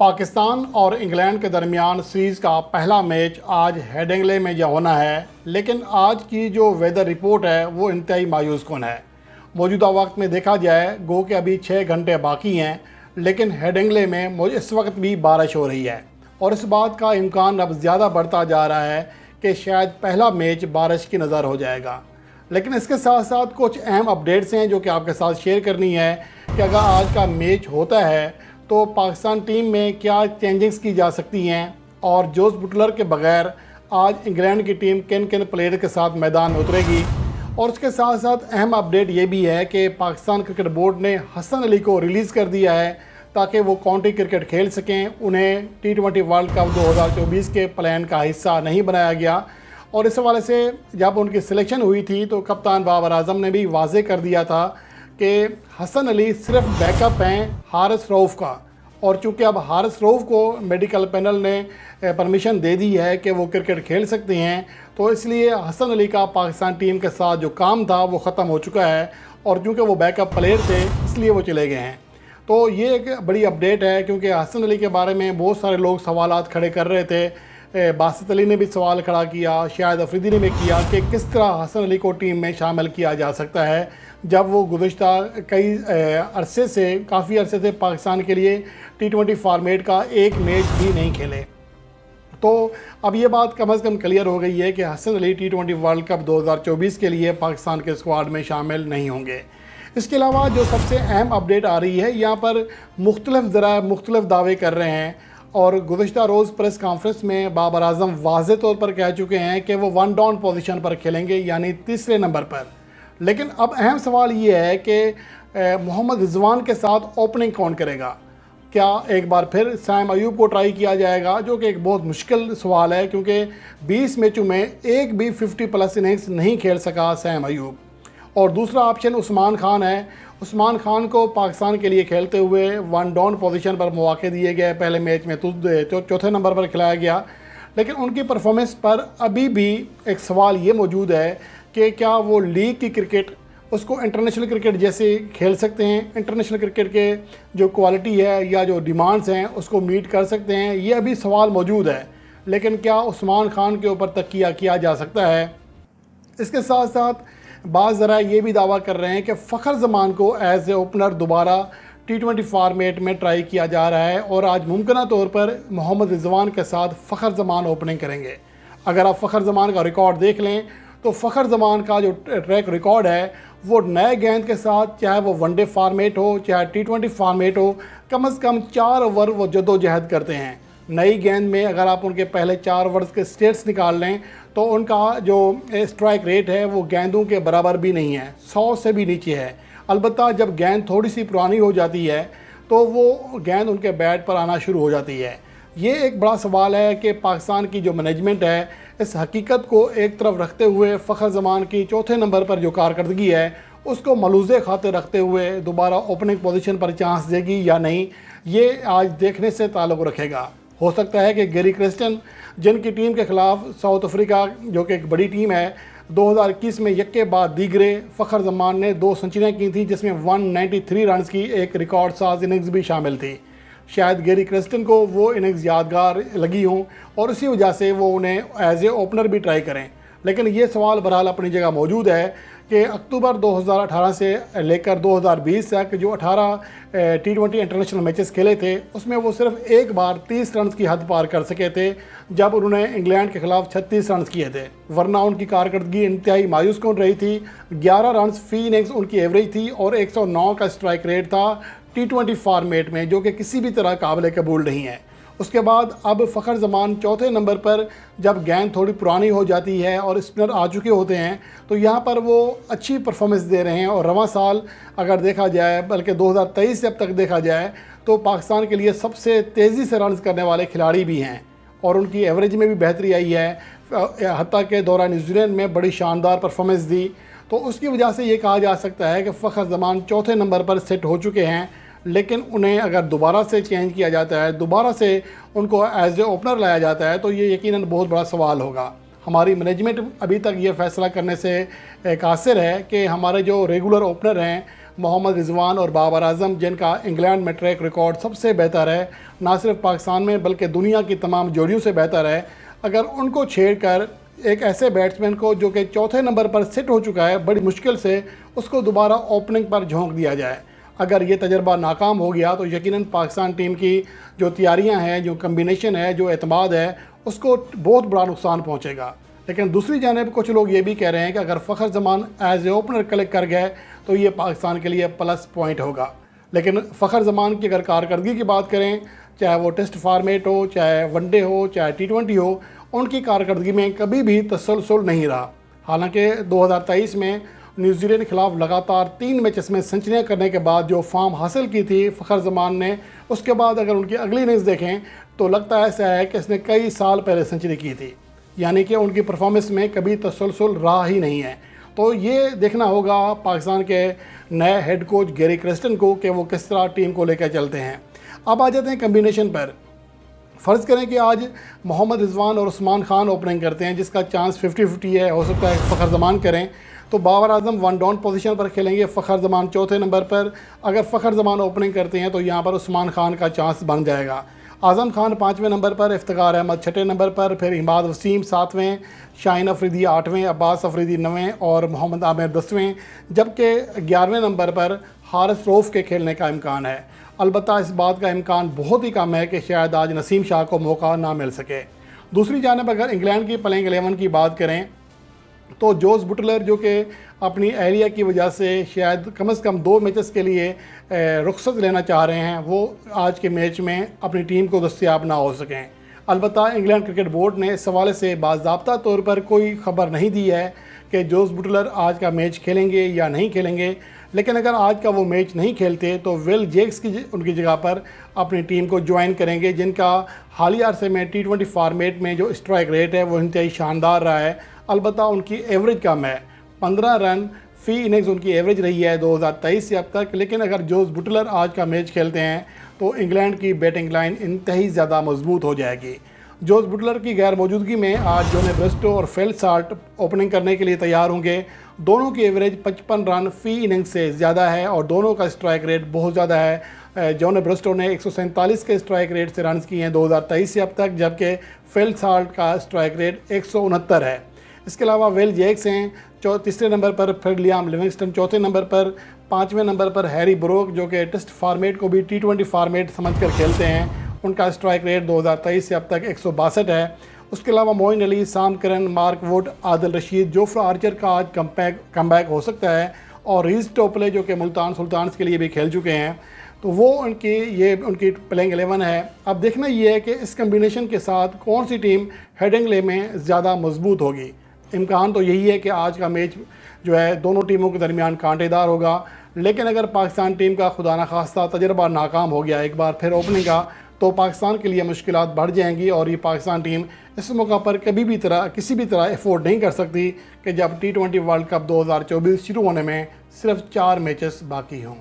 पाकिस्तान और इंग्लैंड के दरमियान सीरीज़ का पहला मैच आज हेडिंग्ले में जो होना है, लेकिन आज की जो वेदर रिपोर्ट है वो इंतहाई मायूस कुन है। मौजूदा वक्त में देखा जाए गो के अभी 6 घंटे बाकी हैं, लेकिन हेडिंग्ले में इस वक्त भी बारिश हो रही है और इस बात का इम्कान अब ज़्यादा बढ़ता जा रहा है कि शायद पहला मैच बारिश की नज़र हो जाएगा। लेकिन इसके साथ साथ कुछ अहम अपडेट्स हैं जो कि आपके साथ शेयर करनी है कि अगर आज का मैच होता है तो पाकिस्तान टीम में क्या चेंजिंग्स की जा सकती हैं और जोस बुटलर के बगैर आज इंग्लैंड की टीम किन किन प्लेयर के साथ मैदान में उतरेगी। और उसके साथ साथ अहम अपडेट ये भी है कि पाकिस्तान क्रिकेट बोर्ड ने हसन अली को रिलीज़ कर दिया है ताकि वो काउंटी क्रिकेट खेल सकें। उन्हें T20 वर्ल्ड कप 2024 के प्लान का हिस्सा नहीं बनाया गया और इस हवाले से जब उनकी सिलेक्शन हुई थी तो कप्तान बाबर आजम ने भी वाजे कर दिया था कि हसन अली सिर्फ बैकअप हैं हारिस रऊफ़ का। और चूंकि अब हारिस रऊफ़ को मेडिकल पैनल ने परमिशन दे दी है कि वो क्रिकेट खेल सकते हैं, तो इसलिए हसन अली का पाकिस्तान टीम के साथ जो काम था वो ख़त्म हो चुका है और चूँकि वो बैकअप प्लेयर थे इसलिए वो चले गए हैं। तो ये एक बड़ी अपडेट है क्योंकि हसन अली के बारे में बहुत सारे लोग सवालात खड़े कर रहे थे। बासित अली ने भी सवाल खड़ा किया, शाहिद अफरीदी ने भी किया कि किस तरह हसन अली को टीम में शामिल किया जा सकता है जब वो गुज़श्ता कई अरसे से काफ़ी अरसे से पाकिस्तान के लिए T20 फॉर्मेट का एक मैच भी नहीं खेले। तो अब ये बात कम अज़ कम क्लियर हो गई है कि Hasan Ali T20 world cup 2024 के लिए पाकिस्तान के स्क्वाड में शामिल नहीं होंगे। इसके अलावा जो सबसे अहम अपडेट आ रही है, यहाँ पर मुख्तलिफ दावे कर रहे हैं और गुज़श्ता रोज़ प्रेस कॉन्फ्रेंस में बाबर आजम वाज़े तौर पर कह चुके हैं कि वो वन डाउन पोजीशन पर खेलेंगे, यानी तीसरे नंबर पर। लेकिन अब अहम सवाल ये है कि मोहम्मद रिजवान के साथ ओपनिंग कौन करेगा। क्या एक बार फिर सैम अयूब को ट्राई किया जाएगा, जो कि एक बहुत मुश्किल सवाल है क्योंकि 20 मैचों में एक भी 50+ इनिंग्स नहीं खेल सका सैम अयूब। और दूसरा ऑप्शन उस्मान खान है। उस्मान खान को पाकिस्तान के लिए खेलते हुए वन डाउन पोजीशन पर मौके दिए गए, पहले मैच में तो चौथे नंबर पर खिलाया गया, लेकिन उनकी परफॉर्मेंस पर अभी भी एक सवाल ये मौजूद है कि क्या वो लीग की क्रिकेट उसको इंटरनेशनल क्रिकेट जैसे खेल सकते हैं, इंटरनेशनल क्रिकेट के जो क्वालिटी है या जो डिमांड्स हैं उसको मीट कर सकते हैं। ये अभी सवाल मौजूद है, लेकिन क्या उस्मान खान के ऊपर तकिया किया जा सकता है। इसके साथ साथ बाज़ ज़रा ये भी दावा कर रहे हैं कि फ़खर ज़मान को एज ए ओपनर दोबारा T20 फॉर्मेट में ट्राई किया जा रहा है और आज मुमकिन तौर पर मोहम्मद रिजवान के साथ फ़खर ज़मान ओपनिंग करेंगे। अगर आप फ़खर ज़मान का रिकॉर्ड देख लें तो फ़खर ज़मान का जो ट्रैक रिकॉर्ड है वो नए गेंद के साथ, चाहे वो वनडे फॉर्मेट हो चाहे T20 फॉर्मेट हो, कम से कम 4 ओवर वो जद्दोजहद करते हैं। नई गेंद में अगर आप उनके पहले 4 ओवर्स के स्टेट्स निकाल लें तो उनका जो स्ट्राइक रेट है वो गेंदों के बराबर भी नहीं है, 100 से भी नीचे है। अलबत्ता जब गेंद थोड़ी सी पुरानी हो जाती है तो वो गेंद उनके बैट पर आना शुरू हो जाती है। ये एक बड़ा सवाल है कि पाकिस्तान की जो मैनेजमेंट है इस हकीकत को एक तरफ रखते हुए फ़खर ज़मान की चौथे नंबर पर जो कारकर्दगी है उसको मलूज़े खाते रखते हुए दोबारा ओपनिंग पोजीशन पर चांस देगी या नहीं, ये आज देखने से ताल्लुक़ रखेगा। हो सकता है कि गैरी क्रिस्टन, जिनकी टीम के ख़िलाफ़ साउथ अफ्रीका जो कि एक बड़ी टीम है, 2021 में यक्के बाद दीगरे फ़खर ज़मान ने 2 सेंचुरियाँ की थी जिसमें 193 रन्स की एक रिकॉर्ड साज इनिंग्स भी शामिल थी। शायद गैरी क्रिस्टन को वो इनिंग्स यादगार लगी हों और इसी वजह से वो उन्हें एज ए ओपनर भी ट्राई करें। लेकिन ये सवाल बहरहाल अपनी जगह मौजूद है कि अक्टूबर 2018 से लेकर 2020 तक जो 18 T20 इंटरनेशनल मैचेस खेले थे उसमें वो सिर्फ एक बार 30 रन की हद पार कर सके थे जब उन्होंने इंग्लैंड के ख़िलाफ़ 36 रन किए थे, वरना उनकी कारकर्दगी इंतहाई मायूस कौन रही थी। 11 रन फी इनिंग्स उनकी एवरेज थी और 109 का स्ट्राइक रेट था T20 फॉर्मेट में, जो कि किसी भी तरह काबिल कबूल नहीं है। उसके बाद अब फ़खर ज़मान चौथे नंबर पर जब गेंद थोड़ी पुरानी हो जाती है और स्पिनर आ चुके होते हैं तो यहाँ पर वो अच्छी परफॉर्मेंस दे रहे हैं। और रवां साल अगर देखा जाए, बल्कि 2023 से अब तक देखा जाए, तो पाकिस्तान के लिए सबसे तेज़ी से रन करने वाले खिलाड़ी भी हैं और उनकी एवरेज में भी बेहतरी आई है। हत्ता के दौरान न्यूजीलैंड में बड़ी शानदार परफॉर्मेंस दी, तो उसकी वजह से ये कहा जा सकता है कि फ़खर ज़मान चौथे नंबर पर सेट हो चुके हैं। लेकिन उन्हें अगर दोबारा से चेंज किया जाता है, दोबारा से उनको एज ए ओपनर लाया जाता है, तो ये यकीनन बहुत बड़ा सवाल होगा। हमारी मैनेजमेंट अभी तक ये फ़ैसला करने से कासिर है कि हमारे जो रेगुलर ओपनर हैं मोहम्मद रिजवान और बाबर आजम, जिनका इंग्लैंड में ट्रैक रिकॉर्ड सबसे बेहतर है, ना सिर्फ पाकिस्तान में बल्कि दुनिया की तमाम जोड़ियों से बेहतर है, अगर उनको छेड़कर एक ऐसे बैट्समैन को जो कि चौथे नंबर पर सेट हो चुका है, बड़ी मुश्किल से उसको दोबारा ओपनिंग पर झोंक दिया जाए, अगर ये तजर्बा नाकाम हो गया तो यकीनन पाकिस्तान टीम की जो तैयारियां हैं, जो कम्बिनेशन है, जो एतमाद है, उसको बहुत बड़ा नुकसान पहुंचेगा। लेकिन दूसरी जानिब कुछ लोग ये भी कह रहे हैं कि अगर Fakhar Zaman as a opener collect कर गए तो ये पाकिस्तान के लिए प्लस पॉइंट होगा। लेकिन फ़खर जमान की अगर कारकर्दगी की बात करें, चाहे वो टेस्ट फार्मेट हो, चाहे वनडे हो, चाहे T20 हो, उनकी कारकर्दगी में कभी भी तसलसल नहीं रहा। हालांकि 2023 में न्यूजीलैंड के खिलाफ लगातार 3 मैचेस में सेंचुरियाँ करने के बाद जो फॉर्म हासिल की थी फ़खर जमान ने, उसके बाद अगर उनकी अगली इनिंग्स देखें तो लगता ऐसा है कि इसने कई साल पहले सेंचुरी की थी, यानी कि उनकी परफॉर्मेंस में कभी तसलसल रहा ही नहीं है। तो ये देखना होगा पाकिस्तान के नए हेड कोच गैरी क्रेस्टन को कि वो किस तरह टीम को लेकर चलते हैं। अब आ जाते हैं कम्बिनेशन पर। फ़र्ज़ करें कि आज मोहम्मद रिजवान और उस्मान खान ओपनिंग करते हैं, जिसका चांस 50-50 है, हो सकता है फ़खर जमान करें, तो Babar Azam one down position पर खेलेंगे, फ़खर जमान चौथे नंबर पर। अगर फ़खर जमान ओपनिंग करते हैं तो यहाँ पर उस्मान खान का चांस बन जाएगा। आज़म खान 5वें नंबर पर, इफ्तिखार अहमद 6ठे नंबर पर, फिर इमाद वसीम 7वें, शाहीन अफरीदी 8वें, अब्बास अफरीदी 9वें और मोहम्मद आमिर 10वें, जबकि 11वें नंबर पर हारिस रऊफ़ के खेलने का इम्कान है। अलबत्ता इस बात का इम्कान बहुत ही कम है कि शायद आज नसीम शाह को मौका ना मिल सके। दूसरी जानिब अगर इंग्लैंड की प्लेइंग 11 की बात करें तो जोस बुटलर, जो कि अपनी एहलिया की वजह से शायद कम से कम 2 मैचेस के लिए रुखसत लेना चाह रहे हैं, वो आज के मैच में अपनी टीम को दस्तयाब ना हो सकें। अलबत्ता इंग्लैंड क्रिकेट बोर्ड ने इस हवाले से बाज़ाब्ता तौर पर कोई ख़बर नहीं दी है कि जोस बुटलर आज का मैच खेलेंगे या नहीं खेलेंगे। लेकिन अगर आज का वो मैच नहीं खेलते तो विल जेक्स की उनकी जगह पर अपनी टीम को ज्वाइन करेंगे, जिनका हालिया अरसे में T20 फार्मेट में जो स्ट्राइक रेट है वो इंतहाई शानदार रहा है। अलबत्ता उनकी एवरेज कम है, 15 रन फ़ी इनिंग्स उनकी एवरेज रही है 2023 से अब तक। लेकिन अगर जोस बुटलर आज का मैच खेलते हैं तो इंग्लैंड की बैटिंग लाइन इंतहाई ज़्यादा मजबूत हो जाएगी। जोस बुटलर की गैर मौजूदगी में आज जोने ब्रेस्टो और फेल्सार्ट ओपनिंग करने के लिए तैयार होंगे। दोनों की एवरेज 55 रन फ़ी इनिंग्स से ज़्यादा है और दोनों का स्ट्राइक रेट बहुत ज़्यादा है। जोने ब्रेस्टो ने 147 के स्ट्राइक रेट से रन किए हैं 2023 से अब तक, जबकि फेल्सार्ट का स्ट्राइक रेट 169 है। इसके अलावा विल जेक्स हैं तीसरे नंबर पर, फिर लियाम लिविंगस्टन चौथे नंबर पर, 5वें नंबर पर हैरी ब्रोक, जो कि टेस्ट फार्मेट को भी T20 फार्मेट समझकर खेलते हैं। उनका स्ट्राइक रेट 2023 से अब तक 162 है। उसके अलावा Moeen Ali, Sam Curran, Mark Wood, Adil Rashid, Jofra Archer का आज कमबैक हो सकता है, और रीज टोपले जो कि मुल्तान सुल्तान्स के लिए भी खेल चुके हैं, तो वो उनकी प्लेइंग 11 है। अब देखना ये है कि इस कम्बिनेशन के साथ कौन सी टीम हेडिंग्ले में ज़्यादा मजबूत होगी। इम्कान तो यही है कि आज का मैच जो है दोनों टीमों के दरमियान कांटेदार होगा। लेकिन अगर पाकिस्तान टीम का खुदा न खास्ता तजर्बा नाकाम हो गया एक बार फिर ओपनिंग का, तो पाकिस्तान के लिए मुश्किलात बढ़ जाएंगी और ये पाकिस्तान टीम इस मौका पर किसी भी तरह एफोर्ड नहीं कर सकती कि जब T20 वर्ल्ड कप 2024 शुरू होने में सिर्फ 4 मैचेस बाकी हों।